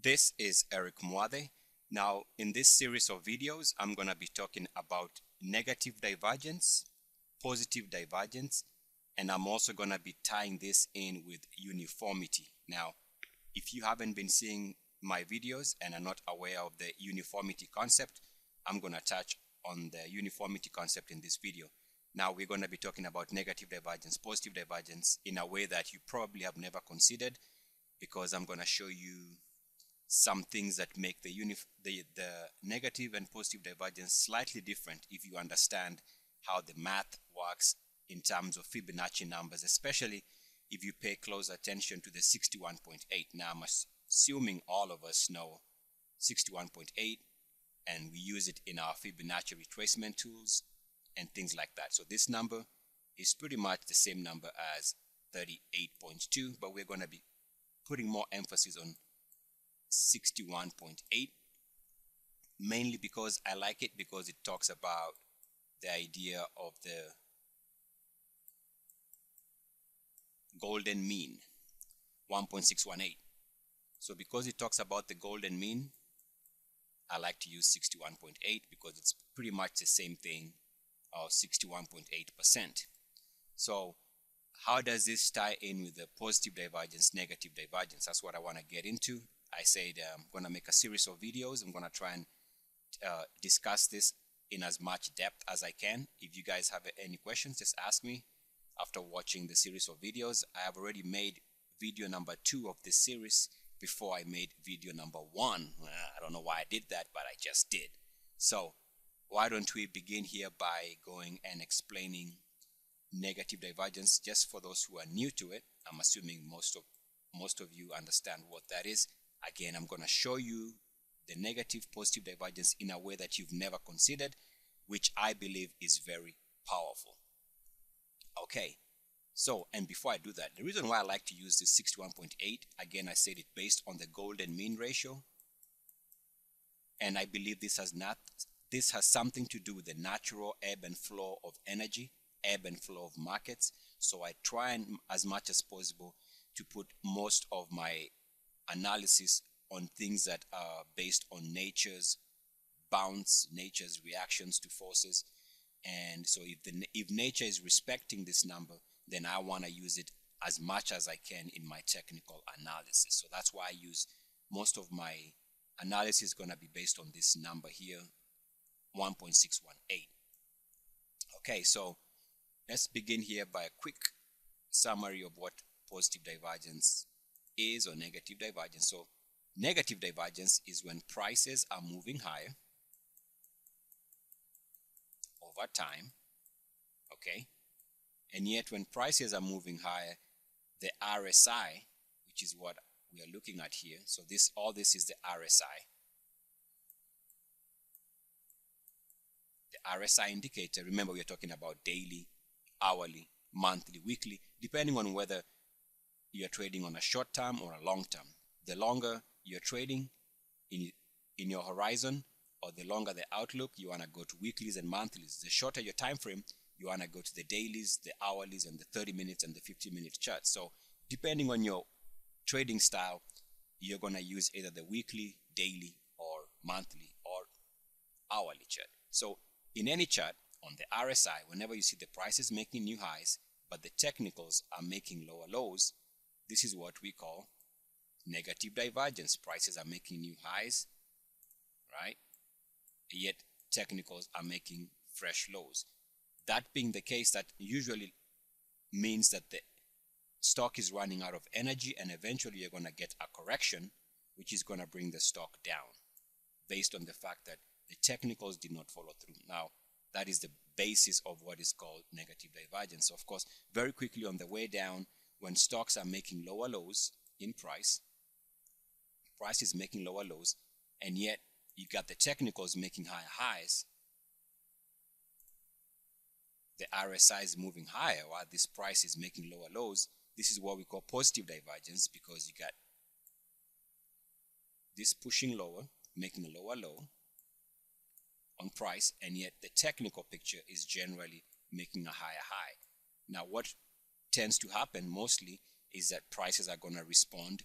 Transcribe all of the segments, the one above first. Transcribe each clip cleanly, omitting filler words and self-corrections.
This is Eric Mwade. Now, in this series of videos, I'm going to be talking about negative divergence, positive divergence, and I'm also going to be tying this in with uniformity. Now, if you haven't been seeing my videos and are not aware of the uniformity concept, I'm going to touch on the uniformity concept in this video. Now, we're going to be talking about negative divergence, positive divergence in a way that you probably have never considered, because I'm going to show you some things that make the negative and positive divergence slightly different if you understand how the math works in terms of Fibonacci numbers, especially if you pay close attention to the 61.8. Now, I'm assuming all of us know 61.8, and we use it in our Fibonacci retracement tools and things like that. So this number is pretty much the same number as 38.2, but we're going to be putting more emphasis on 61.8, mainly because I like it, because it talks about the idea of the golden mean, 1.618. So because it talks about the golden mean, I like to use 61.8 because it's pretty much the same thing, or 61.8%. So how does this tie in with the positive divergence, negative divergence? That's what I want to get into. I said I'm going to make a series of videos. I'm going to try and discuss this in as much depth as I can. If you guys have any questions, just ask me after watching the series of videos. I have already made video number 2 of this series before I made video number 1. I don't know why I did that, but I just did. So why don't we begin here by going and explaining negative divergence, just for those who are new to it. I'm assuming most of you understand what that is. Again, I'm going to show you the negative positive divergence in a way that you've never considered, which I believe is very powerful. Okay, so, and before I do that, the reason why I like to use this 61.8, again, I said it based on the golden mean ratio, and I believe this has something to do with the natural ebb and flow of energy, ebb and flow of markets. So I try and, as much as possible, to put most of my analysis on things that are based on nature's bounce, nature's reactions to forces. And so if nature is respecting this number, then I want to use it as much as I can in my technical analysis. So that's why I use most of my analysis is going to be based on this number here, 1.618. Okay, so let's begin here by a quick summary of what positive divergence is, or negative divergence. So negative divergence is when prices are moving higher over time, okay, and yet when prices are moving higher, the RSI, which is what we are looking at here, so all this is the RSI. The RSI indicator, remember we are talking about daily, hourly, monthly, weekly, depending on whether you're trading on a short term or a long term. The longer you're trading in your horizon, or the longer the outlook, you want to go to weeklies and monthlies. The shorter your time frame, you want to go to the dailies, the hourlies, and the 30 minutes and the 50-minute chart. So depending on your trading style, you're going to use either the weekly, daily, or monthly, or hourly chart. So in any chart, on the RSI, whenever you see the prices making new highs, but the technicals are making lower lows, this is what we call negative divergence. Prices are making new highs, right? Yet technicals are making fresh lows. That being the case, that usually means that the stock is running out of energy, and eventually you're going to get a correction, which is going to bring the stock down based on the fact that the technicals did not follow through. Now, that is the basis of what is called negative divergence. Of course, very quickly on the way down, when stocks are making lower lows in price is making lower lows, and yet you got the technicals making higher highs, the RSI is moving higher while this price is making lower lows. This is what we call positive divergence, because you got this pushing lower, making a lower low on price, and yet the technical picture is generally making a higher high. Now, what tends to happen mostly is that prices are going to respond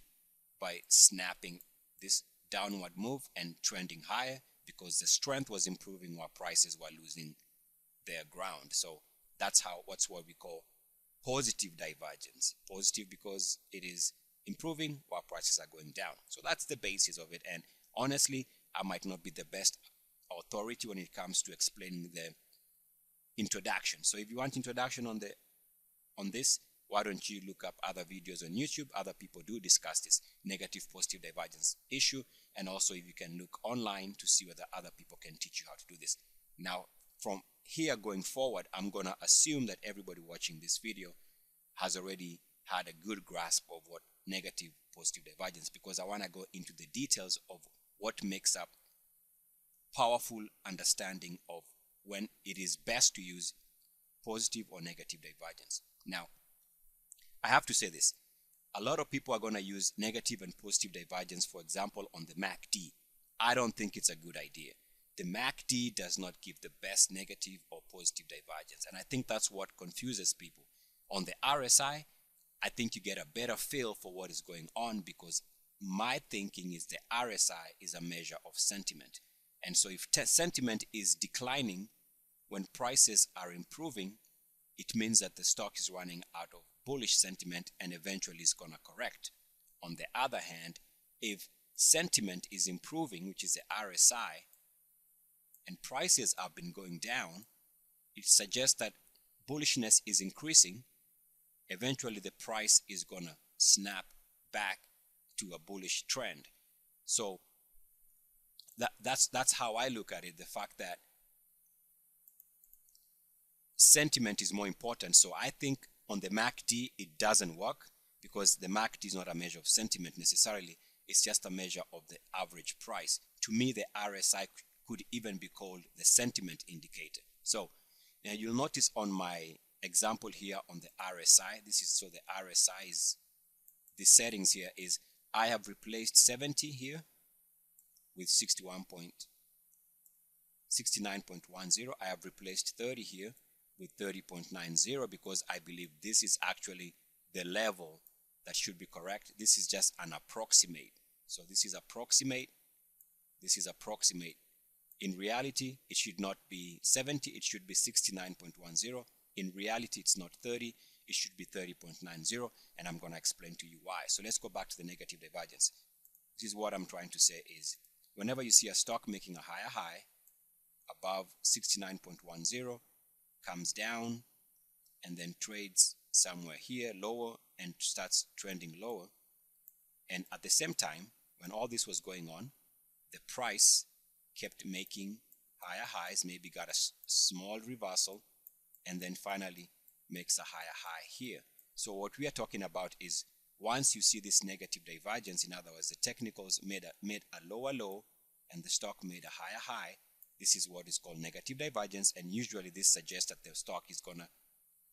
by snapping this downward move and trending higher because the strength was improving while prices were losing their ground. So that's what we call positive divergence. Positive because it is improving while prices are going down. So that's the basis of it. And honestly, I might not be the best authority when it comes to explaining the introduction. So if you want introduction on this, why don't you look up other videos on YouTube? Other people do discuss this negative positive divergence issue, and also if you can look online to see whether other people can teach you how to do this. Now from here going forward, I'm gonna assume that everybody watching this video has already had a good grasp of what negative positive divergence, because I want to go into the details of what makes up powerful understanding of when it is best to use positive or negative divergence. Now, I have to say this. A lot of people are going to use negative and positive divergence, for example, on the MACD. I don't think it's a good idea. The MACD does not give the best negative or positive divergence, and I think that's what confuses people. On the RSI, I think you get a better feel for what is going on, because my thinking is the RSI is a measure of sentiment. And so if sentiment is declining when prices are improving, it means that the stock is running out of bullish sentiment and eventually is going to correct. On the other hand, if sentiment is improving, which is the RSI, and prices have been going down, it suggests that bullishness is increasing. Eventually the price is going to snap back to a bullish trend. So that's how I look at it, the fact that sentiment is more important. So I think on the MACD it doesn't work, because the MACD is not a measure of sentiment necessarily. It's just a measure of the average price. To me, the RSI could even be called the sentiment indicator. So now you'll notice on my example here on the RSI, this is, so the RSI is, the settings here is, I have replaced 70 here with 69.10. I have replaced 30 here with 30.90, because I believe this is actually the level that should be correct. This is just an approximate. So this is approximate. This is approximate. In reality, it should not be 70, it should be 69.10. In reality, it's not 30, it should be 30.90, and I'm going to explain to you why. So let's go back to the negative divergence. This is what I'm trying to say is, whenever you see a stock making a higher high above 69.10, comes down and then trades somewhere here lower and starts trending lower, and at the same time, when all this was going on, the price kept making higher highs, maybe got a small reversal, and then finally makes a higher high here. So what we are talking about is, once you see this negative divergence, in other words, the technicals made a lower low and the stock made a higher high, this is what is called negative divergence, and usually this suggests that the stock is gonna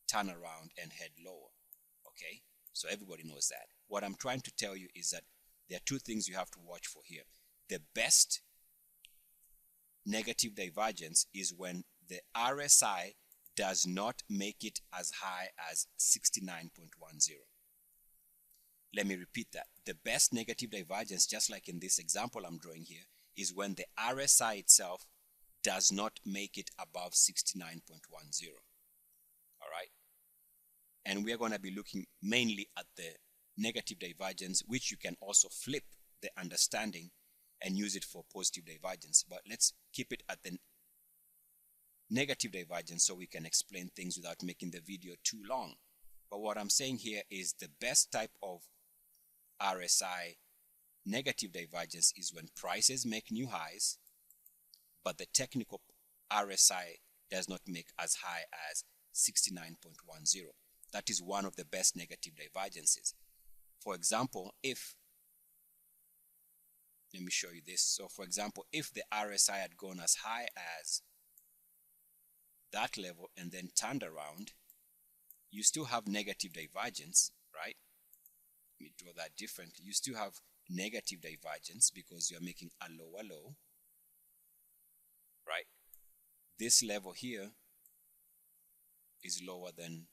turn around and head lower. Okay, so everybody knows that. What I'm trying to tell you is that there are two things you have to watch for here. The best negative divergence is when the RSI does not make it as high as 69.10. Let me repeat that. The best negative divergence, just like in this example I'm drawing here, is when the RSI itself does not make it above 69.10. All right? And we are going to be looking mainly at the negative divergence, which you can also flip the understanding and use it for positive divergence. But let's keep it at the negative divergence so we can explain things without making the video too long. But what I'm saying here is the best type of RSI negative divergence is when prices make new highs, but the technical RSI does not make as high as 69.10. That is one of the best negative divergences. For example, let me show you this. So for example, if the RSI had gone as high as that level and then turned around, you still have negative divergence, right? Let me draw that differently. You still have negative divergence because you're making a lower low, right? This level here is lower than,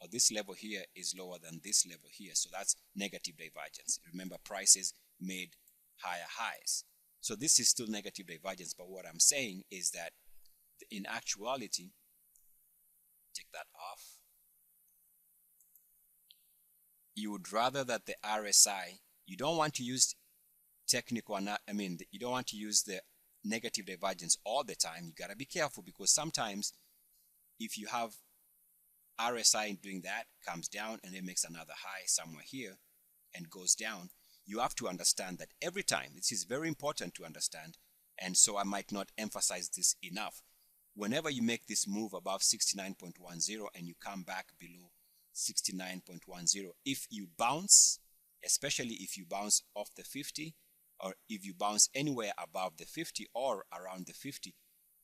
or this level here is lower than this level here. So that's negative divergence. Remember, prices made higher highs. So this is still negative divergence, but what I'm saying is that in actuality, take that off, you would rather that the RSI, you don't want to use technical, you don't want to use the negative divergence all the time. You got to be careful, because sometimes if you have RSI doing that, comes down and then makes another high somewhere here and goes down, you have to understand that every time. This is very important to understand, and so I might not emphasize this enough. Whenever you make this move above 69.10 and you come back below 69.10, if you bounce, especially if you bounce off the 50, or if you bounce anywhere above the 50 or around the 50,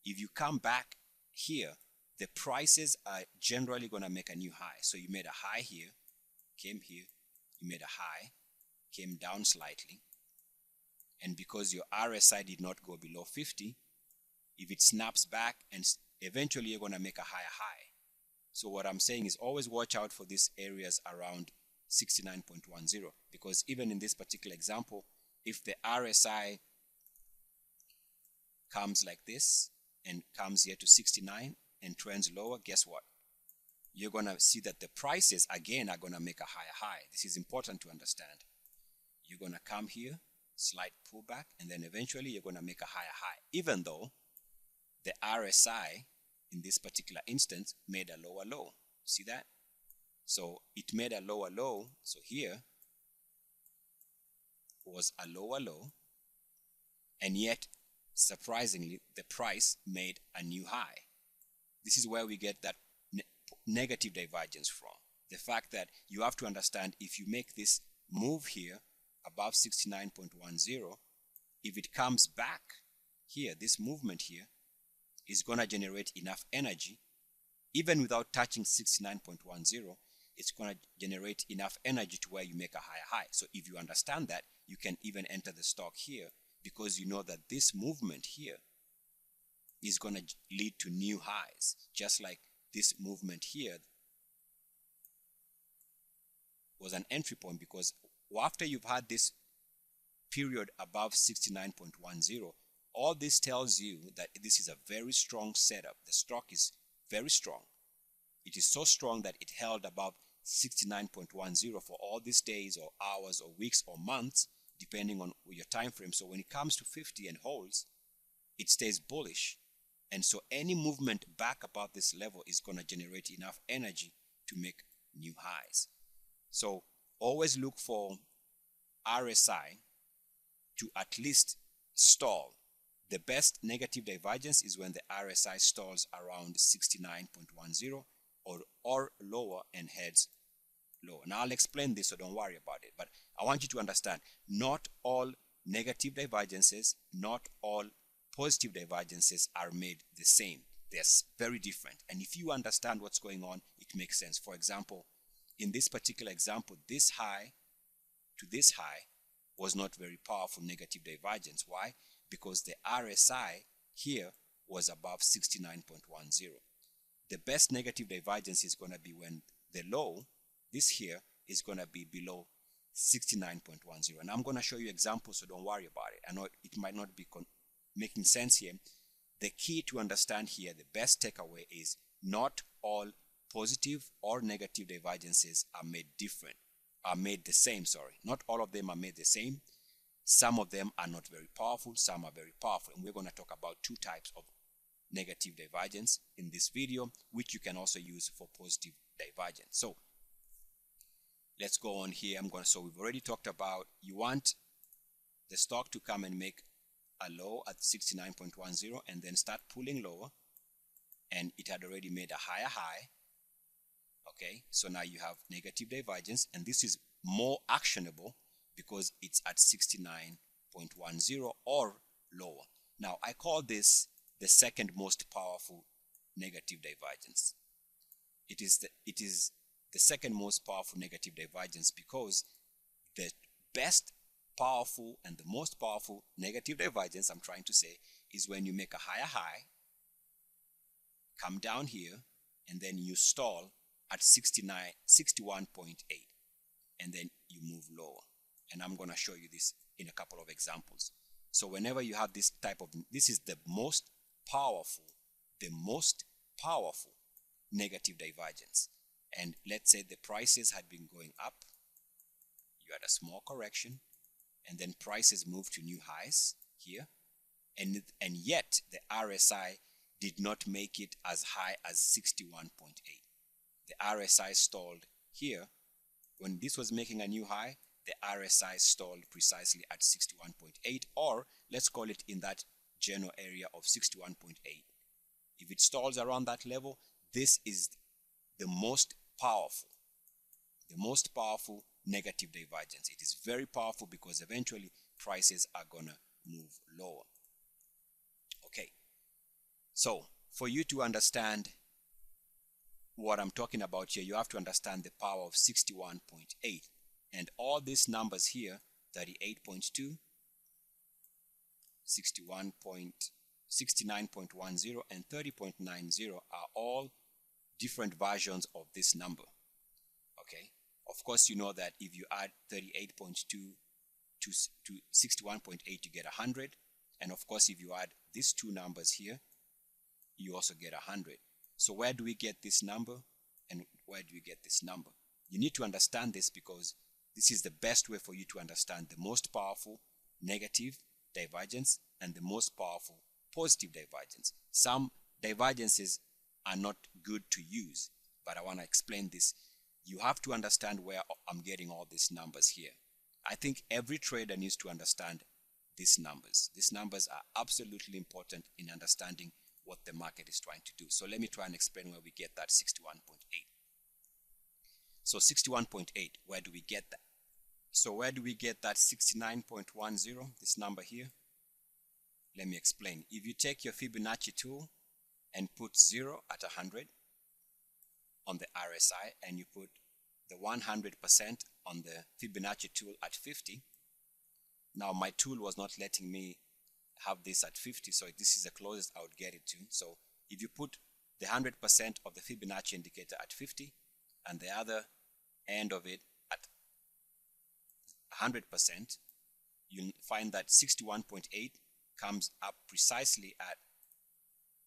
if you come back here, the prices are generally going to make a new high. So you made a high here, came here, you made a high, came down slightly, and because your RSI did not go below 50, if it snaps back, and eventually you're going to make a higher high. So what I'm saying is always watch out for these areas around 69.10, because even in this particular example, if the RSI comes like this and comes here to 69 and trends lower, guess what? You're going to see that the prices again are going to make a higher high. This is important to understand. You're going to come here, slight pullback, and then eventually you're going to make a higher high, even though the RSI in this particular instance made a lower low. See that? So it made a lower low. So here was a lower low, and yet surprisingly the price made a new high. This is where we get that negative divergence from. The fact that you have to understand, if you make this move here above 69.10, if it comes back here, this movement here is going to generate enough energy, even without touching 69.10, it's going to generate enough energy to where you make a higher high. So if you understand that, you can even enter the stock here, because you know that this movement here is going to lead to new highs, just like this movement here was an entry point, because after you've had this period above 69.10, all this tells you that this is a very strong setup. The stock is very strong. It is so strong that it held above 69.10 for all these days or hours or weeks or months, depending on your time frame. So when it comes to 50 and holds, it stays bullish. And so any movement back above this level is going to generate enough energy to make new highs. So always look for RSI to at least stall. The best negative divergence is when the RSI stalls around 69.10 or lower and heads lower. Now I'll explain this, so don't worry about it. But I want you to understand, not all negative divergences, not all positive divergences are made the same. They're very different. And if you understand what's going on, it makes sense. For example, in this particular example, this high to this high was not very powerful negative divergence. Why? Because the RSI here was above 69.10. The best negative divergence is going to be when the low, this here, is going to be below 69.10. And I'm going to show you examples, so don't worry about it. I know it might not be making sense here. The key to understand here, the best takeaway is not all positive or negative divergences are made the same, Not all of them are made the same. Some of them are not very powerful, some are very powerful. And we're going to talk about two types of negative divergence in this video, which you can also use for positive divergence. So let's go on here. So we've already talked about, you want the stock to come and make a low at 69.10 and then start pulling lower, and it had already made a higher high. Okay, so now you have negative divergence, and this is more actionable because it's at 69.10 or lower. Now I call this the second most powerful negative divergence. It is the second most powerful negative divergence because the best powerful and the most powerful negative divergence, I'm trying to say, is when you make a higher high, come down here, and then you stall at 61.8, and then you move lower. And I'm going to show you this in a couple of examples. So whenever you have this type of, this is the most powerful negative divergence. And let's say the prices had been going up, you had a small correction, and then prices moved to new highs here, and yet the RSI did not make it as high as 61.8. The RSI stalled here. When this was making a new high, the RSI stalled precisely at 61.8, or let's call it in that general area of 61.8. If it stalls around that level, this is the most powerful negative divergence. It is very powerful because eventually prices are gonna move lower. Okay, so for you to understand what I'm talking about here, you have to understand the power of 61.8, and all these numbers here, 38.2, 69.10 and 30.90 are all different versions of this number. Okay, of course you know that if you add 38.2 to 61.8 you get 100, and of course if you add these two numbers here you also get 100. So where do we get this number and where do we get this number? You need to understand this because this is the best way for you to understand the most powerful negative divergence and the most powerful positive divergence. Some divergences are not good to use, but I want to explain this. You have to understand where I'm getting all these numbers here. I think every trader needs to understand these numbers. These numbers are absolutely important in understanding what the market is trying to do. So let me try and explain where we get that 61.8. So 61.8, where do we get that? So where do we get that 69.10, this number here? Let me explain. If you take your Fibonacci tool and put 0 at 100 on the RSI, and you put the 100% on the Fibonacci tool at 50. Now my tool was not letting me have this at 50, so this is the closest I would get it to. So if you put the 100% of the Fibonacci indicator at 50 and the other end of it at 100%, you'll find that 61.8 comes up precisely at,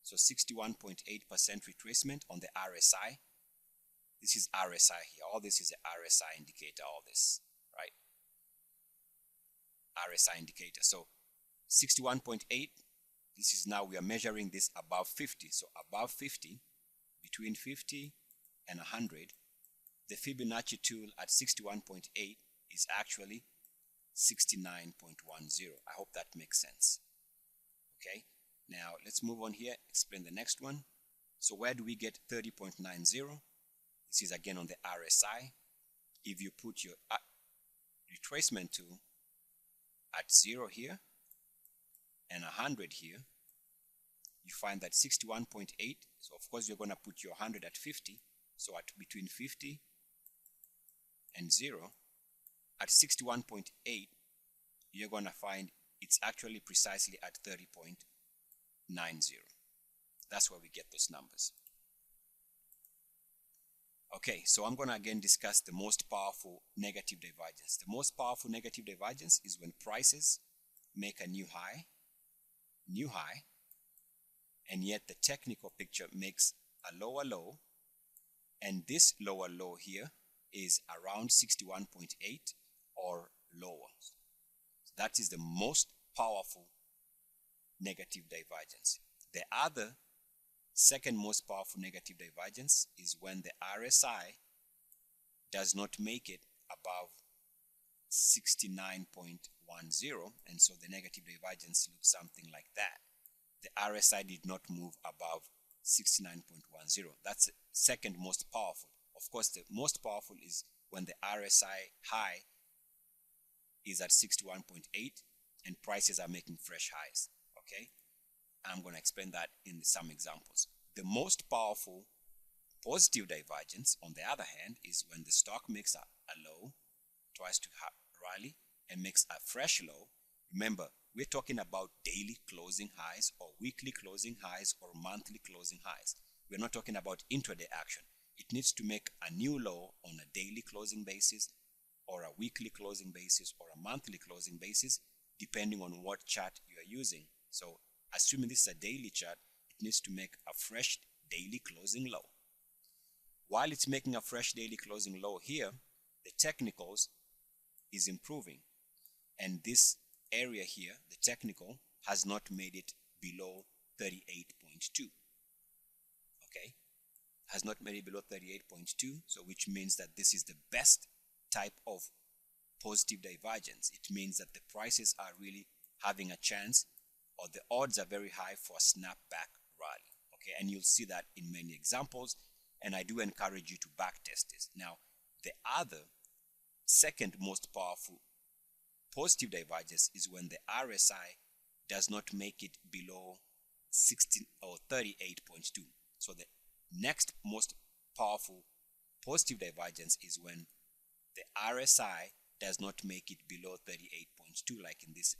so 61.8% retracement on the RSI. This is RSI here. All this is an RSI indicator, all this, right? RSI indicator. So 61.8, this is now we are measuring this above 50. So above 50, between 50 and 100, the Fibonacci tool at 61.8 is actually 69.10. I hope that makes sense. Okay, now let's move on here, explain the next one. So where do we get 30.90? This is again on the RSI. If you put your retracement tool at 0 here and 100 here, you find that 61.8. So of course you're going to put your 100 at 50. So at between 50 and 0, at 61.8, you're going to find it's actually precisely at 30.90. That's where we get those numbers. Okay, so I'm going to again discuss the most powerful negative divergence. The most powerful negative divergence is when prices make a new high, and yet the technical picture makes a lower low, and this lower low here is around 61.8 or lower. That is the most powerful negative divergence. The other second most powerful negative divergence is when the RSI does not make it above 69.10, and so the negative divergence looks something like that. The RSI did not move above 69.10. That's the second most powerful. Of course, the most powerful is when the RSI high is at 61.8 and prices are making fresh highs. Okay, I'm going to explain that in some examples. The most powerful positive divergence, on the other hand, is when the stock makes a low, tries to rally and makes a fresh low. Remember, we're talking about daily closing highs or weekly closing highs or monthly closing highs. We're not talking about intraday action. It needs to make a new low on a daily closing basis or a weekly closing basis or a monthly closing basis depending on what chart you are using. So assuming this is a daily chart, it needs to make a fresh daily closing low. While it's making a fresh daily closing low here, the technicals is improving, and this area here, the technical, has not made it below 38.2. okay, has not made it below 38.2, so which means that this is the best type of positive divergence. It means that the prices are really having a chance, or the odds are very high for a snapback rally. Okay, and you'll see that in many examples, and I do encourage you to backtest this. Now, the other second most powerful positive divergence is when the RSI does not make it below 16 or 38.2. So the next most powerful positive divergence is when the RSI does not make it below 38.2, like in this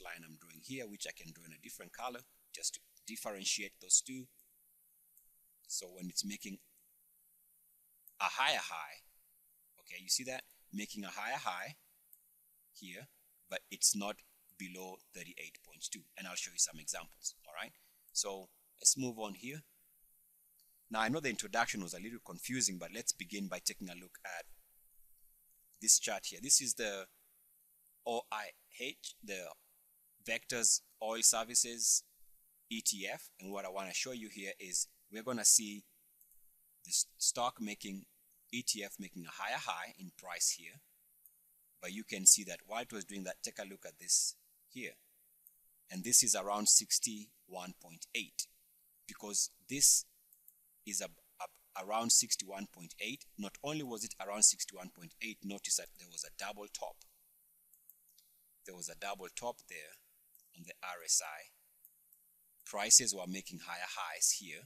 line I'm drawing here, which I can draw in a different color just to differentiate those two. So when it's making a higher high, okay, you see that making a higher high here, but it's not below 38.2, and I'll show you some examples. All right, so let's move on here. Now, I know the introduction was a little confusing, but let's begin by taking a look at this chart here. This is the OIH, the Vectors Oil Services ETF, and what I want to show you here is we're going to see this stock making ETF making a higher high in price here, but you can see that while it was doing that, take a look at this here, and this is around 61.8, because this is around 61.8. Not only was it around 61.8, notice that there was a double top. There was a double top there on the RSI. Prices were making higher highs here,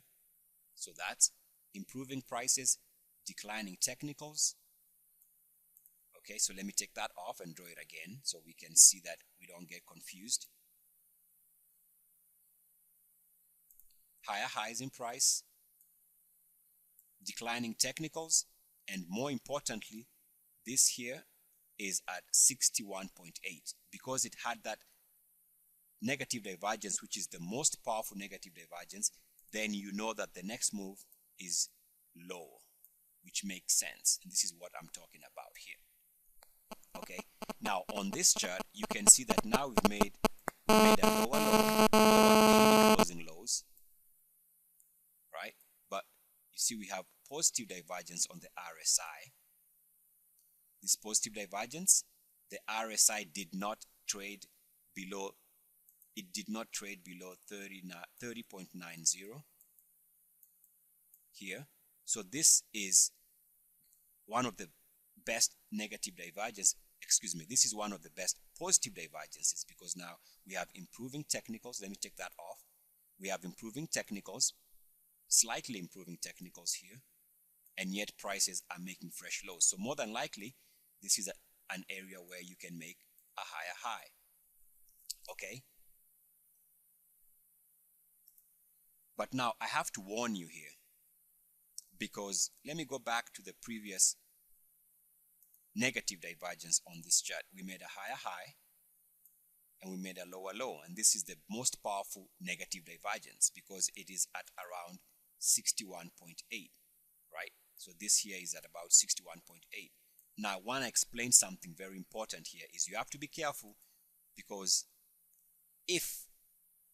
so that's improving prices, declining technicals. Okay, so let me take that off and draw it again so we can see that we don't get confused. Higher highs in price, declining technicals, and more importantly, this here is at 61.8. Because it had that negative divergence, which is the most powerful negative divergence, then you know that the next move is lower, which makes sense. And this is what I'm talking about here. Okay, now on this chart, you can see that now we've made a lower low, lower daily closing lows, right? But you see we have positive divergence on the RSI. This positive divergence, the RSI did not trade below, it did not trade below 30.90 here. So this is one of the best negative divergence, excuse me, this is one of the best positive divergences, because now we have improving technicals. Let me take that off. We have improving technicals, slightly improving technicals here, and yet prices are making fresh lows. So more than likely, this is an area where you can make a higher high. Okay? But now I have to warn you here, because let me go back to the previous negative divergence on this chart. We made a higher high and we made a lower low, and this is the most powerful negative divergence because it is at around 61.8, right? So this here is at about 61.8. Now I want to explain something very important here is you have to be careful, because if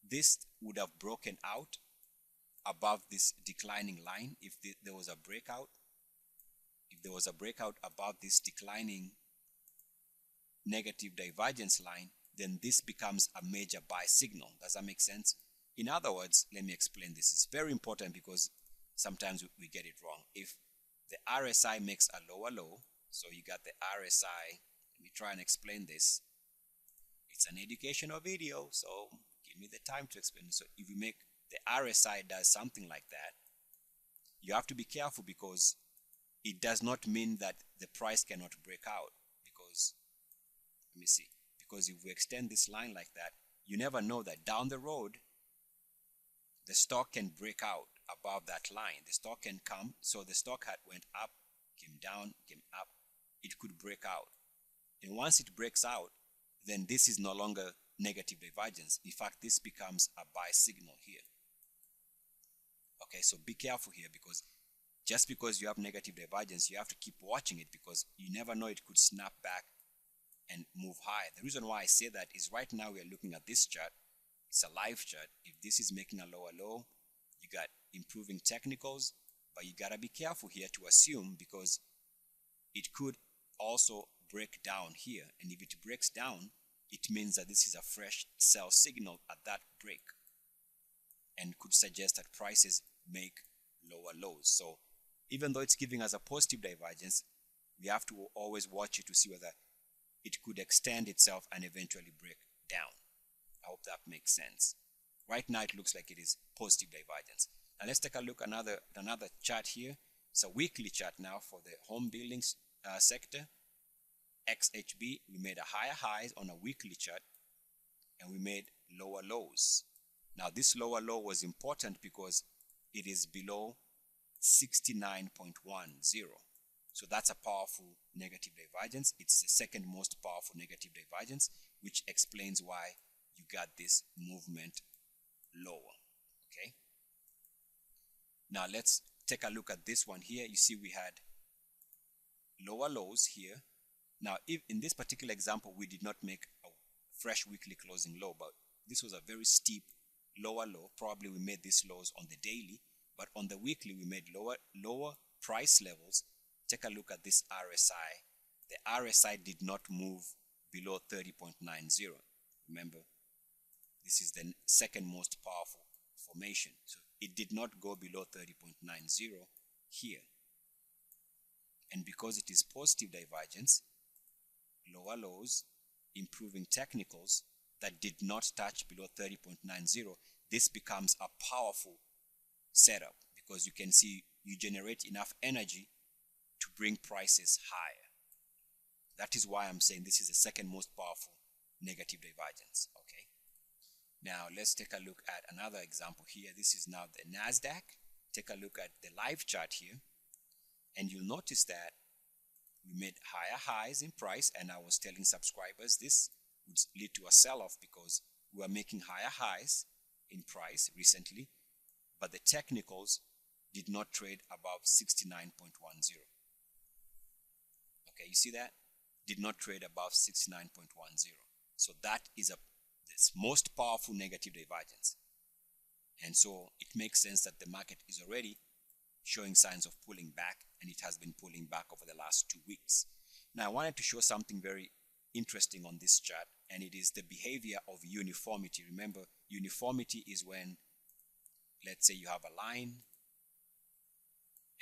this would have broken out above this declining line, if there was a breakout, if there was a breakout above this declining negative divergence line, then this becomes a major buy signal. Does that make sense? In other words, let me explain this. It's very important because sometimes we get it wrong. If the RSI makes a lower low, so you got the RSI, let me try and explain this. It's an educational video, so give me the time to explain it. So if you make the RSI does something like that, you have to be careful, because it does not mean that the price cannot break out, because, let me see, because if we extend this line like that, you never know that down the road, the stock can break out above that line. The stock can come, so the stock had went up, came down, came up, it could break out. And once it breaks out, then this is no longer negative divergence. In fact, this becomes a buy signal here. Okay, so be careful here, because just because you have negative divergence, you have to keep watching it, because you never know, it could snap back and move high. The reason why I say that is right now we are looking at this chart. It's a live chart. If this is making a lower low, you got improving technicals, but you gotta be careful here to assume, because it could also break down here, and if it breaks down, it means that this is a fresh sell signal at that break, and could suggest that prices make lower lows. So even though it's giving us a positive divergence, we have to always watch it to see whether it could extend itself and eventually break down. I hope that makes sense. Right now it looks like it is positive divergence. Now let's take a look at another chart here. It's a weekly chart now for the home buildings sector. XHB, we made a higher highs on a weekly chart, and we made lower lows. Now this lower low was important because it is below 69.10. So that's a powerful negative divergence. It's the second most powerful negative divergence, which explains why you got this movement lower. Okay. Now let's take a look at this one here. You see we had lower lows here. Now, if in this particular example, we did not make a fresh weekly closing low, but this was a very steep lower low. Probably we made these lows on the daily, but on the weekly, we made lower price levels. Take a look at this RSI. The RSI did not move below 30.90. Remember, this is the second most powerful formation. So it did not go below 30.90 here. And because it is positive divergence, lower lows, improving technicals that did not touch below 30.90, this becomes a powerful setup, because you can see you generate enough energy to bring prices higher. That is why I'm saying this is the second most powerful negative divergence. Okay. Now let's take a look at another example here. This is now the NASDAQ. Take a look at the live chart here, and you'll notice that we made higher highs in price, and I was telling subscribers this would lead to a sell-off because we are making higher highs in price recently, but the technicals did not trade above 69.10. Okay, you see that? Did not trade above 69.10. So that is this most powerful negative divergence. And so it makes sense that the market is already showing signs of pulling back, and it has been pulling back over the last 2 weeks. Now I wanted to show something very interesting on this chart, and it is the behavior of uniformity. Remember, uniformity is when, let's say you have a line,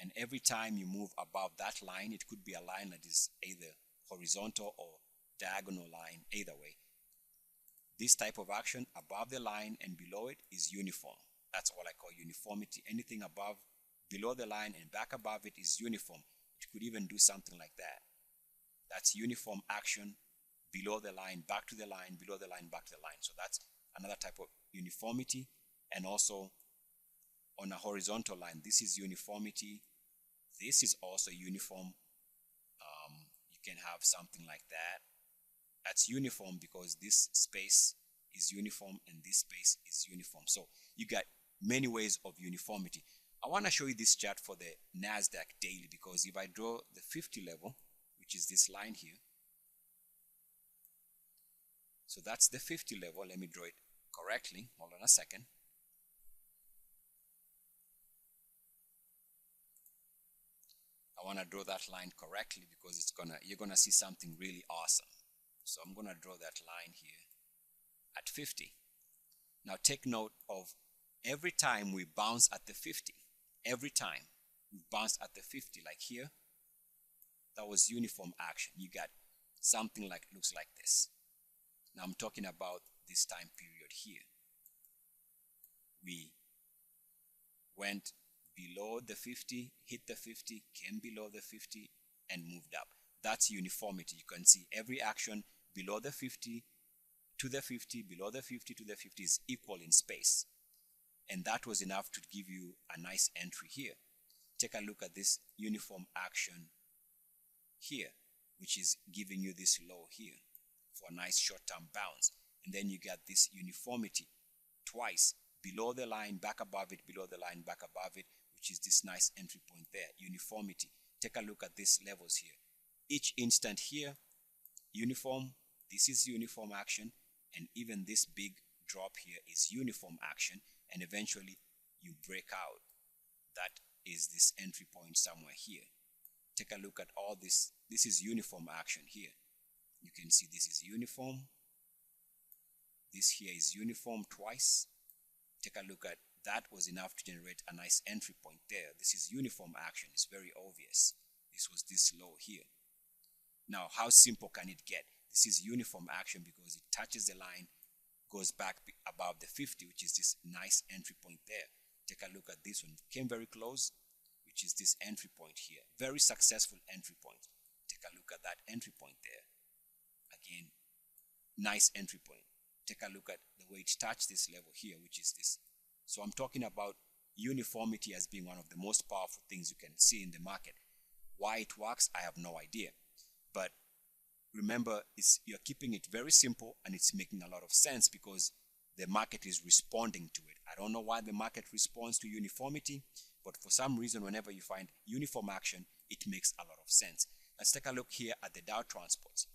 and every time you move above that line, it could be a line that is either horizontal or diagonal line, either way. This type of action above the line and below it is uniform. That's what I call uniformity. Anything below the line and back above it is uniform. It could even do something like that. That's uniform action below the line, back to the line, below the line, back to the line. So that's another type of uniformity. And also on a horizontal line, this is uniformity. This is also uniform. You can have something like that. That's uniform because this space is uniform and this space is uniform. So you got many ways of uniformity. I want to show you this chart for the NASDAQ daily, because if I draw the 50 level, which is this line here, so that's the 50 level. Let me draw it correctly. Hold on a second. I want to draw that line correctly because you're gonna see something really awesome. So I'm gonna draw that line here at 50. Now take note of every time we bounce at the 50. Every time we bounce at the 50, like here, that was uniform action. You got something like looks like this. Now I'm talking about this time period here. We went below the 50, hit the 50, came below the 50, and moved up. That's uniformity. You can see every action below the 50 to the 50, below the 50 to the 50 is equal in space. And that was enough to give you a nice entry here. Take a look at this uniform action here, which is giving you this low here for a nice short-term bounce. And then you get this uniformity twice, below the line, back above it, below the line, back above it, which is this nice entry point there, uniformity. Take a look at these levels here. Each instant here, uniform, this is uniform action, and even this big drop here is uniform action, and eventually you break out. That is this entry point somewhere here. Take a look at all this. This is uniform action here. You can see this is uniform. This here is uniform twice. Take a look at that, was enough to generate a nice entry point there. This is uniform action. It's very obvious. This was this low here. Now, how simple can it get? This is uniform action because it touches the line, goes back above the 50, which is this nice entry point there. Take a look at this one. It came very close, which is this entry point here. Very successful entry point. Take a look at that entry point there. Again, nice entry point. Take a look at the way it touched this level here, which is this. So I'm talking about uniformity as being one of the most powerful things you can see in the market. Why it works, I have no idea. But remember, you're keeping it very simple, and it's making a lot of sense because the market is responding to it. I don't know why the market responds to uniformity, but for some reason, whenever you find uniform action, it makes a lot of sense. Let's take a look here at the Dow Transports.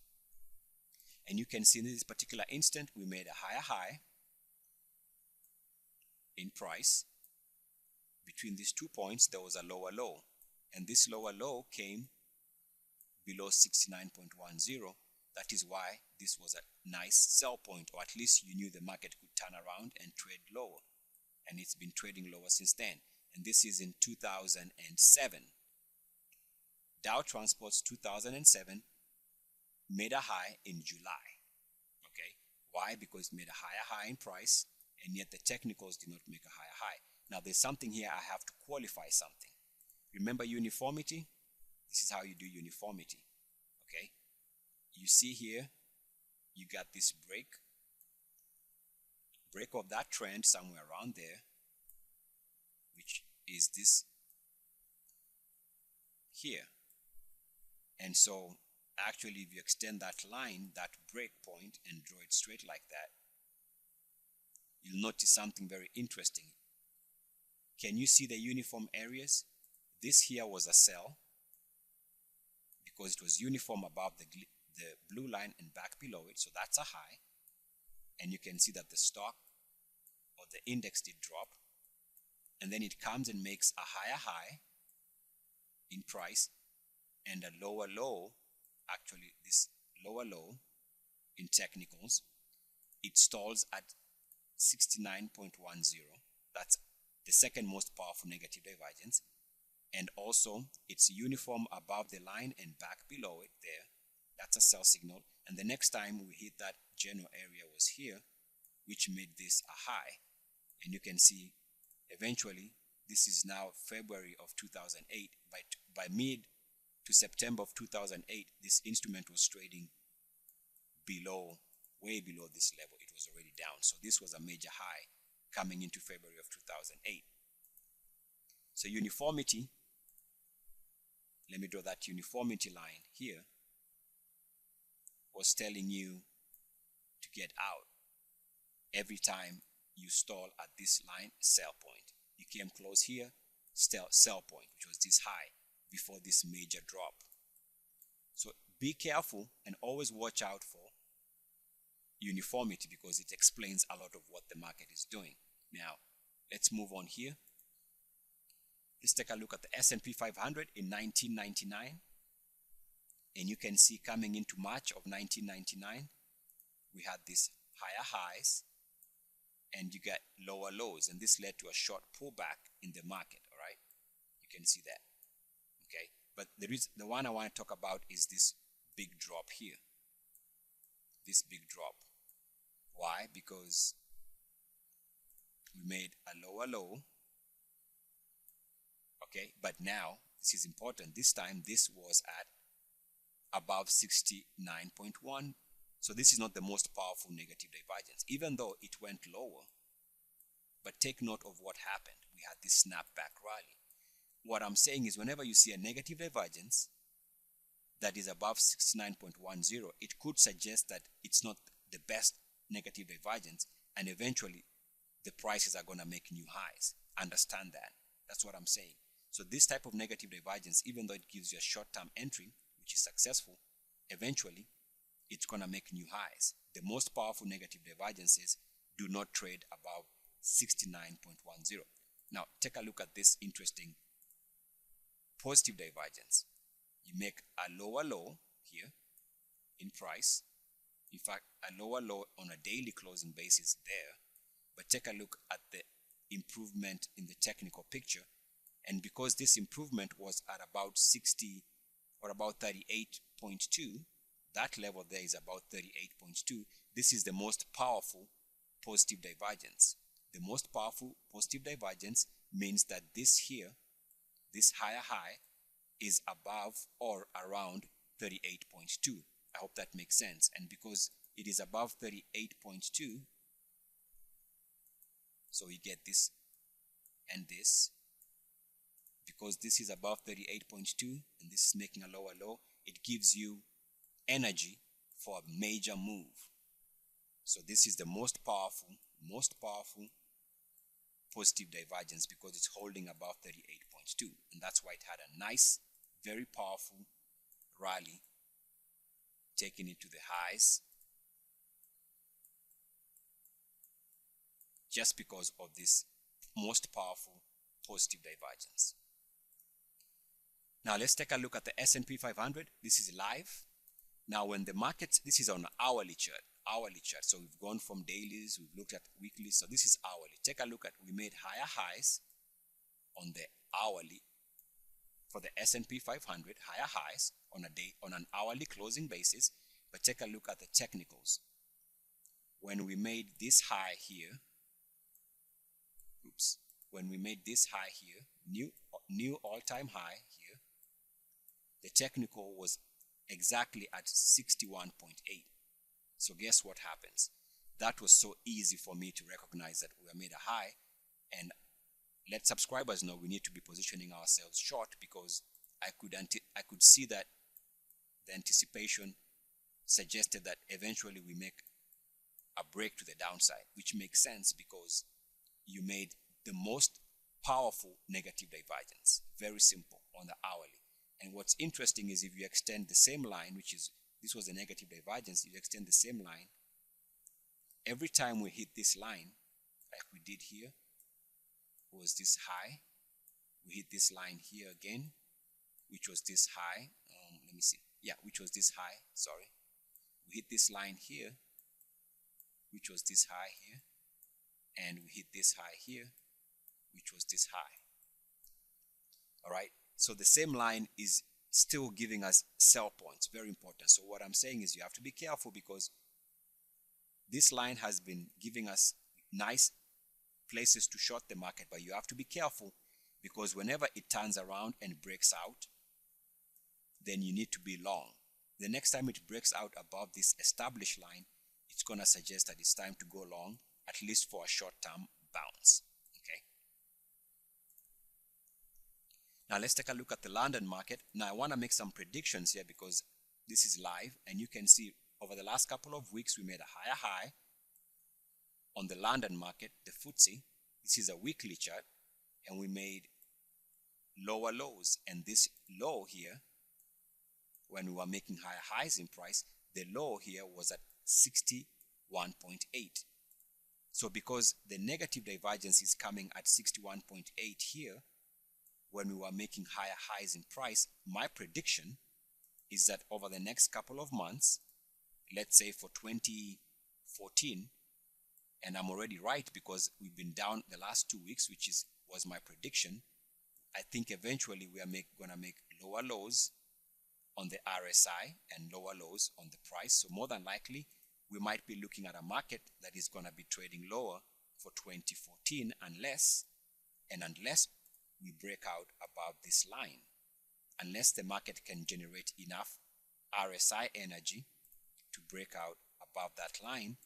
And you can see in this particular instant, we made a higher high in price. Between these 2 points, there was a lower low. And this lower low came below 69.10. That is why this was a nice sell point, or at least you knew the market could turn around and trade lower. And it's been trading lower since then. And this is in 2007. Dow Transports 2007 made a high in July. Okay, why? Because it made a higher high in price, and yet the technicals did not make a higher high. Now there's something here I have to qualify something. Remember uniformity? This is how you do uniformity. Okay, you see here, you got this break of that trend somewhere around there, which is this here. And so actually, if you extend that line, that break point, and draw it straight like that, you'll notice something very interesting. Can you see the uniform areas? This here was a sell because it was uniform above the blue line and back below it, so that's a high. And you can see that the stock or the index did drop, and then it comes and makes a higher high in price and a lower low. Actually, this lower low in technicals, it stalls at 69.10. That's the second most powerful negative divergence. And also, it's uniform above the line and back below it there. That's a sell signal. And the next time we hit that general area was here, which made this a high. And you can see eventually, this is now February of 2008. By mid to September of 2008, this instrument was trading below, way below this level. It was already down. So this was a major high coming into February of 2008. So uniformity, let me draw that uniformity line here, was telling you to get out. Every time you stall at this line, sell point. You came close here, sell point, which was this high before this major drop. So be careful and always watch out for uniformity because it explains a lot of what the market is doing. Now, let's move on here. Let's take a look at the S&P 500 in 1999. And you can see coming into March of 1999, we had these higher highs and you get lower lows. And this led to a short pullback in the market, all right? You can see that, okay? But the one I want to talk about is this big drop here. This big drop. Why? Because we made a lower low, okay? But now, this is important. This time, this was at above 69.1. So this is not the most powerful negative divergence, even though it went lower. But take note of what happened. We had this snapback rally. What I'm saying is whenever you see a negative divergence that is above 69.10, it could suggest that it's not the best negative divergence, and eventually the prices are going to make new highs. Understand that. That's what I'm saying. So this type of negative divergence, even though it gives you a short-term entry, which is successful, eventually it's going to make new highs. The most powerful negative divergences do not trade above 69.10. Now, take a look at this interesting positive divergence. You make a lower low here in price. In fact, a lower low on a daily closing basis there. But take a look at the improvement in the technical picture. And because this improvement was at about 60 or about 38.2, that level there is about 38.2. This is the most powerful positive divergence. The most powerful positive divergence means that this here, this higher high, is above or around 38.2. I hope that makes sense. And because it is above 38.2, so you get this and this. Because this is above 38.2 and this is making a lower low, it gives you energy for a major move. So this is the most powerful positive divergence because it's holding above 38.2, and that's why it had a nice, very powerful rally, taking it to the highs just because of this most powerful positive divergence. Now let's take a look at the S&P 500. This is live. Now when the market, this is on an hourly chart. So we've gone from dailies, we've looked at weeklies, so this is hourly. Take a look at, we made higher highs on the hourly for the S&P 500, higher highs on an hourly closing basis. But take a look at the technicals. When we made this high here, when we made this high here, new all-time high here, the technical was exactly at 61.8. So guess what happens? That was so easy for me to recognize that we made a high, and let subscribers know we need to be positioning ourselves short because I could see that the anticipation suggested that eventually we make a break to the downside, which makes sense because you made the most powerful negative divergence. Very simple on the hourly. And what's interesting is if you extend the same line, which is, this was a negative divergence, you extend the same line, every time we hit this line, like we did here, was this high, we hit this line here again, which was this high, which was this high, sorry. We hit this line here, which was this high here, and we hit this high here, which was this high. Alright, so the same line is still giving us sell points, very important. So what I'm saying is you have to be careful because this line has been giving us nice places to short the market, but you have to be careful because whenever it turns around and breaks out, then you need to be long. The next time it breaks out above this established line, it's going to suggest that it's time to go long, at least for a short-term bounce. Okay. Now let's take a look at the London market. Now I want to make some predictions here because this is live, and you can see over the last couple of weeks we made a higher high on the London market, the FTSE. This is a weekly chart, and we made lower lows, and this low here, when we were making higher highs in price, the low here was at 61.8. So because the negative divergence is coming at 61.8 here, when we were making higher highs in price, my prediction is that over the next couple of months, let's say for 2014, and I'm already right because we've been down the last 2 weeks, which was my prediction. I think eventually we are going to make lower lows on the RSI and lower lows on the price. So more than likely, we might be looking at a market that is going to be trading lower for 2014 unless we break out above this line. Unless the market can generate enough RSI energy to break out above that line,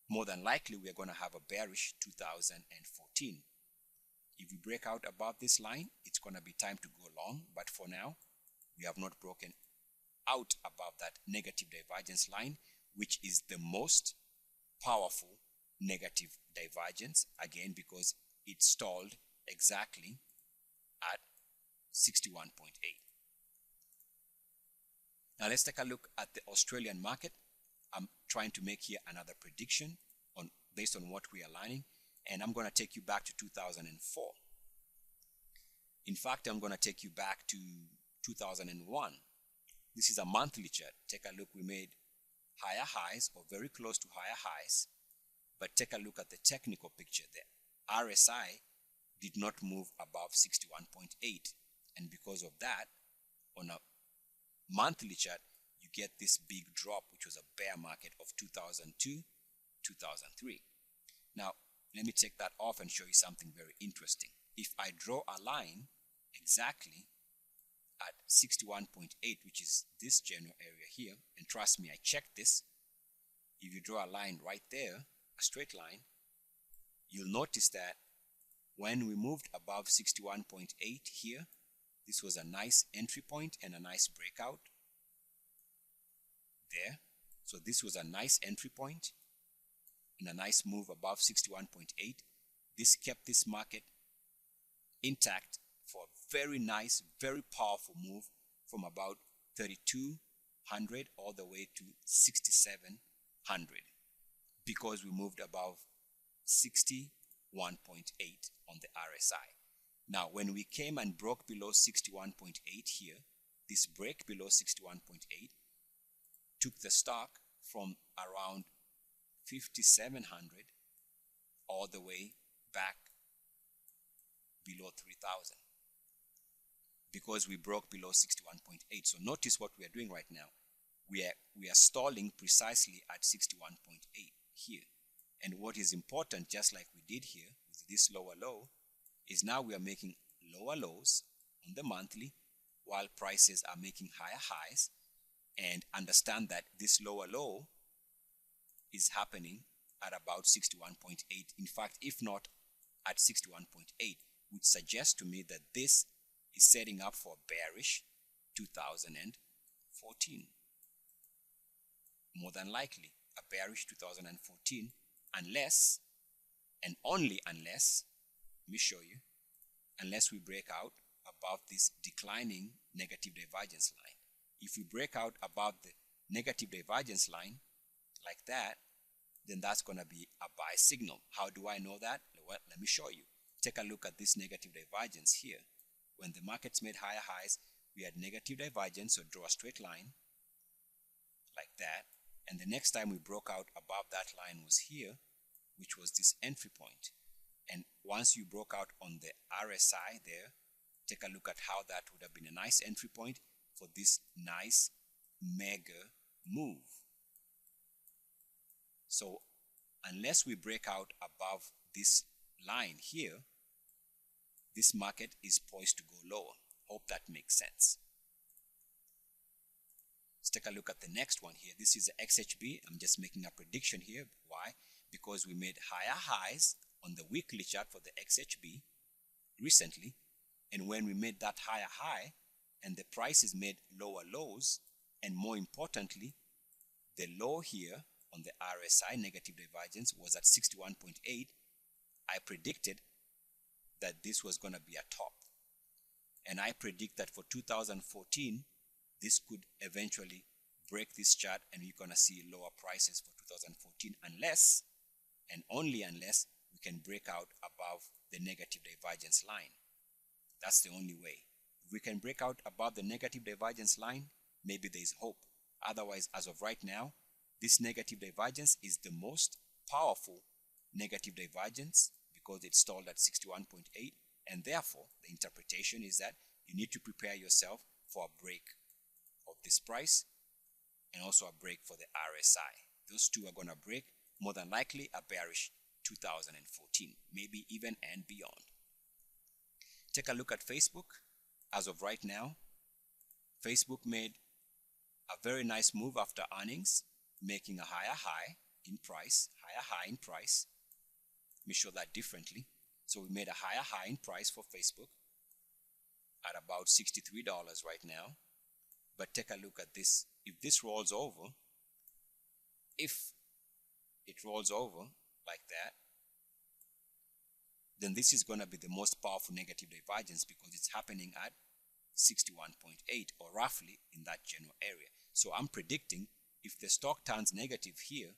more than likely we are going to have a bearish 2014. If we break out above this line, it's going to be time to go long, but for now, we have not broken out above that negative divergence line, which is the most powerful negative divergence, again because it stalled exactly at 61.8. Now let's take a look at the Australian market. I'm trying to make here another prediction based on what we are learning, and I'm going to take you back to 2004. In fact, I'm going to take you back to 2001. This is a monthly chart. Take a look. We made higher highs or very close to higher highs, but take a look at the technical picture. The RSI did not move above 61.8, and because of that, on a monthly chart, you get this big drop, which was a bear market of 2002, 2003. Now, let me take that off and show you something very interesting. If I draw a line exactly at 61.8, which is this general area here, and trust me, I checked this. If you draw a line right there, a straight line, you'll notice that when we moved above 61.8 here, this was a nice entry point and a nice breakout there. So this was a nice entry point and a nice move above 61.8. This kept this market intact for a very nice, very powerful move from about 3,200 all the way to 6,700 because we moved above 61.8 on the RSI. Now, when we came and broke below 61.8 here, this break below 61.8 took the stock from around 5,700 all the way back below 3,000 because we broke below 61.8. So notice what we are doing right now. We are stalling precisely at 61.8 here. And what is important, just like we did here with this lower low, is now we are making lower lows on the monthly while prices are making higher highs, and understand that this lower low is happening at about 61.8. In fact, if not at 61.8, which suggests to me that this is setting up for bearish 2014. More than likely a bearish 2014, unless and only unless, let me show you, unless we break out above this declining negative divergence line. If we break out above the negative divergence line like that, then that's going to be a buy signal. How do I know that? Well, let me show you. Take a look at this negative divergence here. When the markets made higher highs, we had negative divergence, so draw a straight line like that. And the next time we broke out above that line was here, which was this entry point. And once you broke out on the RSI there, take a look at how that would have been a nice entry point for this nice mega move. So unless we break out above this line here, this market is poised to go lower. Hope that makes sense. Let's take a look at the next one here. This is the XHB. I'm just making a prediction here. Why? Because we made higher highs on the weekly chart for the XHB recently, and when we made that higher high and the prices made lower lows, and more importantly, the low here on the RSI negative divergence was at 61.8, I predicted that this was going to be a top. And I predict that for 2014, this could eventually break this chart and you're going to see lower prices for 2014 unless, and only unless, we can break out above the negative divergence line. That's the only way. If we can break out above the negative divergence line, maybe there's hope. Otherwise, as of right now, this negative divergence is the most powerful negative divergence because it stalled at 61.8, and therefore the interpretation is that you need to prepare yourself for a break of this price and also a break for the RSI. Those two are going to break, more than likely a bearish 2014, maybe even and beyond. Take a look at Facebook. As of right now, Facebook made a very nice move after earnings, making a higher high in price, Let me show that differently. So we made a higher high in price for Facebook at about $63 right now. But take a look at this. If this rolls over, if it rolls over like that, then this is going to be the most powerful negative divergence because it's happening at 61.8 or roughly in that general area. So I'm predicting if the stock turns negative here,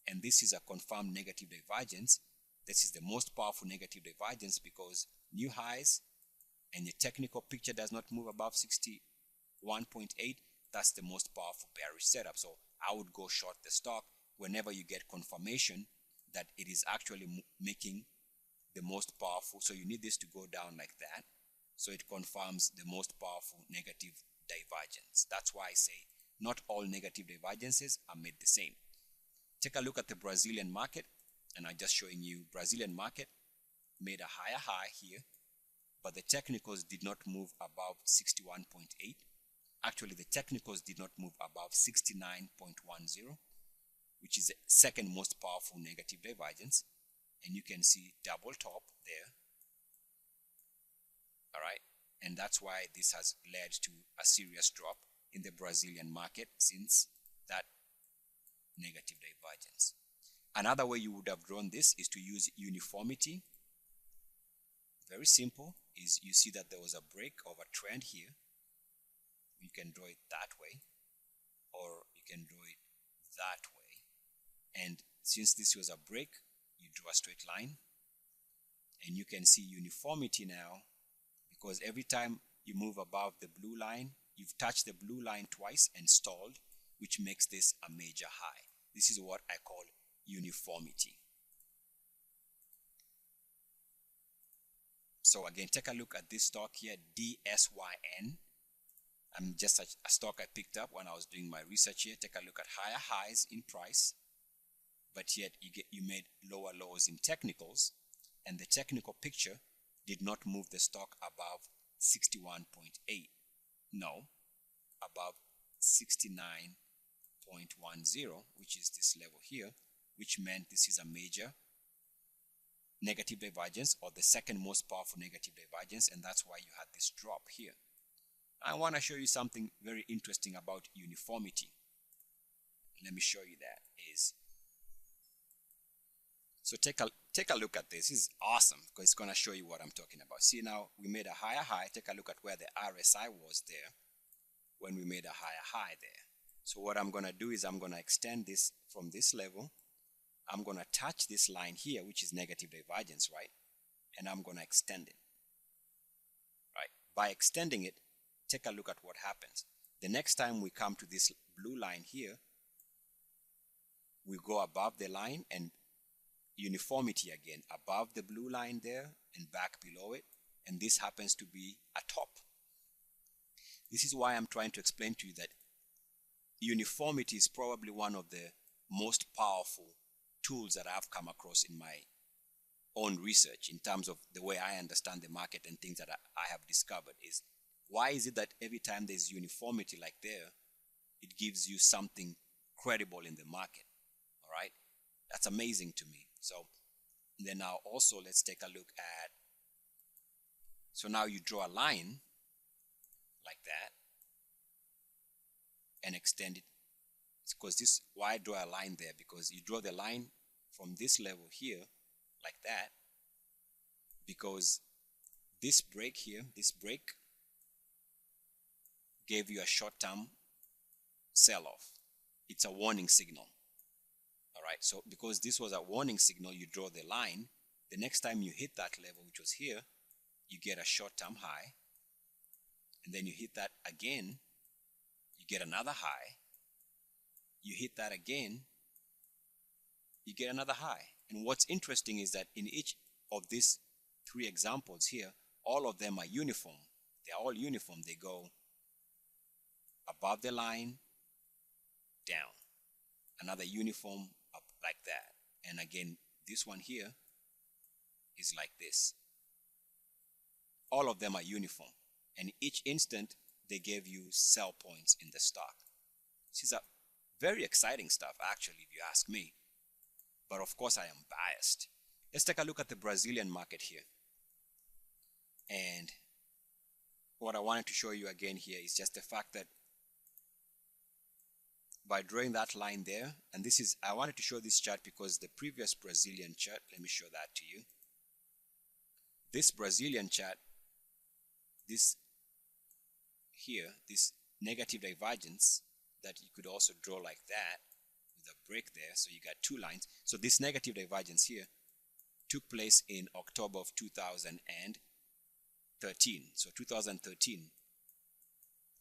and this is a confirmed negative divergence, this is the most powerful negative divergence because new highs and the technical picture does not move above 61.8. That's the most powerful bearish setup. So I would go short the stock whenever you get confirmation that it is actually making the most powerful. So you need this to go down like that, so it confirms the most powerful negative divergence. That's why I say not all negative divergences are made the same. Take a look at the Brazilian market, and I'm just showing you Brazilian market made a higher high here, but the technicals did not move above 61.8. Actually, the technicals did not move above 69.10, which is the second most powerful negative divergence. And you can see double top there. All right. And that's why this has led to a serious drop in the Brazilian market since that negative divergence. Another way you would have drawn this is to use uniformity. Very simple. Is you see that there was a break of a trend here. You can draw it that way, or you can draw it that way. And since this was a break, you draw a straight line, and you can see uniformity now, because every time you move above the blue line, you've touched the blue line twice and stalled, which makes this a major high. This is what I call uniformity. So again, take a look at this stock here, DSYN. Just a stock I picked up when I was doing my research here. Take a look at higher highs in price, but yet you made lower lows in technicals, and the technical picture did not move the stock above 61.8. No, above 69.10, which is this level here, which meant this is a major negative divergence, or the second most powerful negative divergence, and that's why you had this drop here. I want to show you something very interesting about uniformity. Let me show you that. So take a look at this. This is awesome because it's going to show you what I'm talking about. See, now we made a higher high. Take a look at where the RSI was there when we made a higher high there. So what I'm going to do is I'm going to extend this from this level. I'm going to touch this line here, which is negative divergence, right? And I'm going to extend it, right? By extending it, take a look at what happens. The next time we come to this blue line here, we go above the line and uniformity again, above the blue line there and back below it, and this happens to be a top. This is why I'm trying to explain to you that uniformity is probably one of the most powerful tools that I've come across in my own research in terms of the way I understand the market and things that I have discovered. Is why is it that every time there's uniformity like there, it gives you something credible in the market? All right, that's amazing to me. So then now also let's take a look at, so now you draw a line like that and extend it, because this, why draw a line there? Because you draw the line from this level here like that, because this break here, this break gave you a short-term sell-off. It's a warning signal. All right, so because this was a warning signal, you draw the line. The next time you hit that level, which was here, you get a short-term high, and then you hit that again, you get another high. You hit that again, you get another high. And what's interesting is that in each of these three examples here, all of them are uniform. They're all uniform. They go above the line, down. Another uniform up like that. And again, this one here is like this. All of them are uniform. And each instant, they gave you sell points in the stock. This is a very exciting stuff, actually, if you ask me. But of course, I am biased. Let's take a look at the Brazilian market here. And what I wanted to show you again here is just the fact that by drawing that line there, and this is, I wanted to show this chart because the previous Brazilian chart, let me show that to you. This Brazilian chart, this here, this negative divergence that you could also draw like that with a break there, so you got two lines. So this negative divergence here took place in October of 2013. So 2013,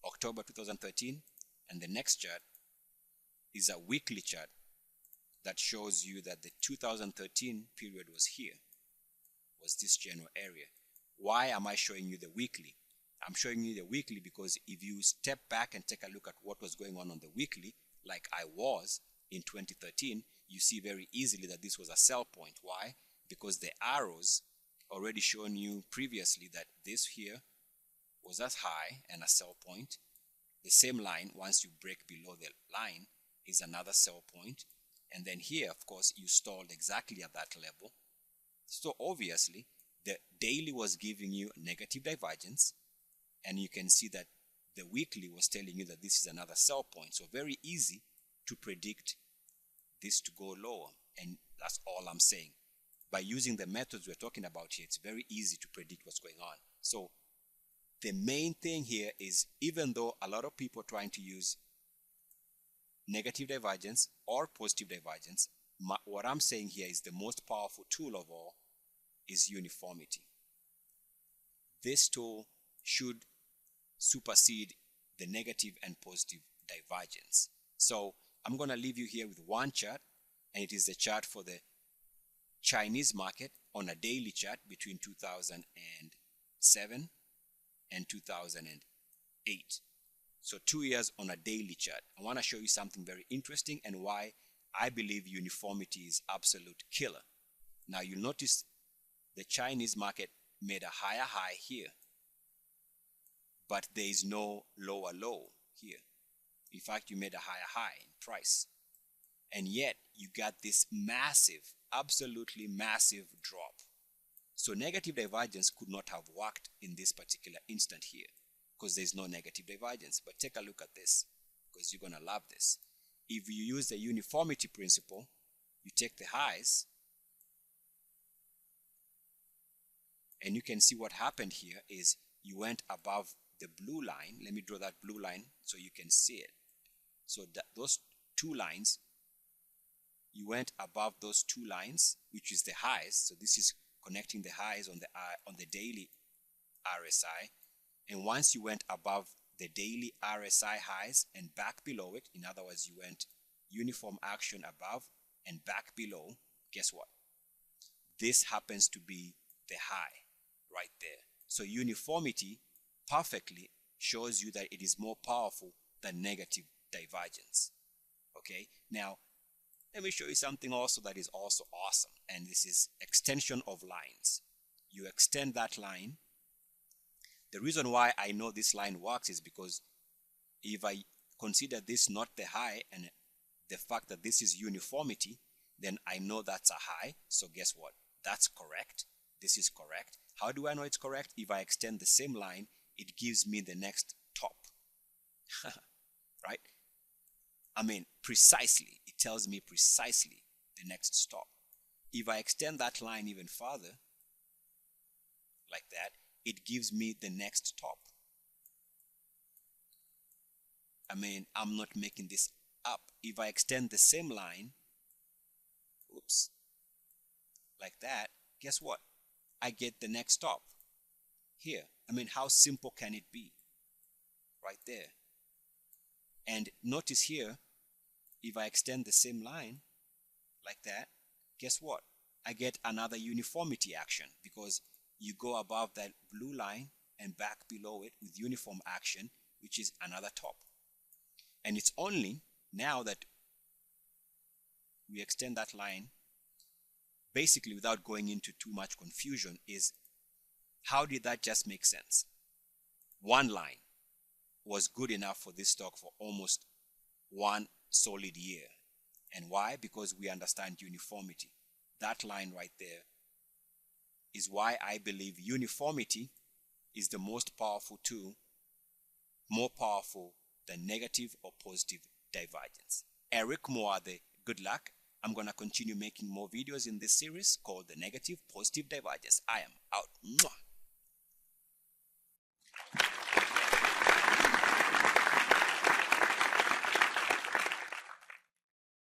October 2013, and the next chart is a weekly chart that shows you that the 2013 period was here, was this general area. Why am I showing you the weekly? I'm showing you the weekly because if you step back and take a look at what was going on the weekly, like I was in 2013, you see very easily that this was a sell point. Why? Because the arrows already shown you previously that this here was a high and a sell point. The same line, once you break below the line, is another sell point. And then here, of course, you stalled exactly at that level. So obviously, the daily was giving you a negative divergence, and you can see that the weekly was telling you that this is another sell point. So very easy to predict this to go lower, and that's all I'm saying. By using the methods we're talking about here, it's very easy to predict what's going on. So the main thing here is, even though a lot of people are trying to use negative divergence or positive divergence, what I'm saying here is the most powerful tool of all is uniformity. This tool should supersede the negative and positive divergence. So I'm going to leave you here with one chart, and it is the chart for the Chinese market on a daily chart between 2007 and 2008. So 2 years on a daily chart. I want to show you something very interesting and why I believe uniformity is absolute killer. Now you'll notice the Chinese market made a higher high here, but there is no lower low here. In fact, you made a higher high in price, and yet you got this massive, absolutely massive drop. So negative divergence could not have worked in this particular instant here because there's no negative divergence. But take a look at this, because you're gonna love this. If you use the uniformity principle, you take the highs, and you can see what happened here is you went above the blue line. Let me draw that blue line so you can see it. So those two lines, you went above those two lines, which is the highs. So this is connecting the highs on the daily RSI. And once you went above the daily RSI highs and back below it, in other words, you went uniform action above and back below, guess what? This happens to be the high right there. So uniformity perfectly shows you that it is more powerful than negative divergence. Okay, now let me show you something also that is also awesome, and this is extension of lines. You extend that line. The reason why I know this line works is because if I consider this not the high and the fact that this is uniformity, then I know that's a high. So guess what? That's correct. This is correct. How do I know it's correct? If I extend the same line, it gives me the next top. Right? I mean, precisely. It tells me precisely the next stop. If I extend that line even further, like that, it gives me the next top. I mean, I'm not making this up. If I extend the same line, oops, like that, guess what? I get the next stop here. I mean, how simple can it be? Right there. And notice here, if I extend the same line like that, guess what? I get another uniformity action, because you go above that blue line and back below it with uniform action, which is another top. And it's only now that we extend that line, basically without going into too much confusion, is how did that just make sense? One line was good enough for this stock for almost one solid year. And why? Because we understand uniformity. That line right there is why I believe uniformity is the most powerful tool, more powerful than negative or positive divergence. Eric Moade, good luck. I'm going to continue making more videos in this series called the Negative Positive Divergence. I am out. Mwah.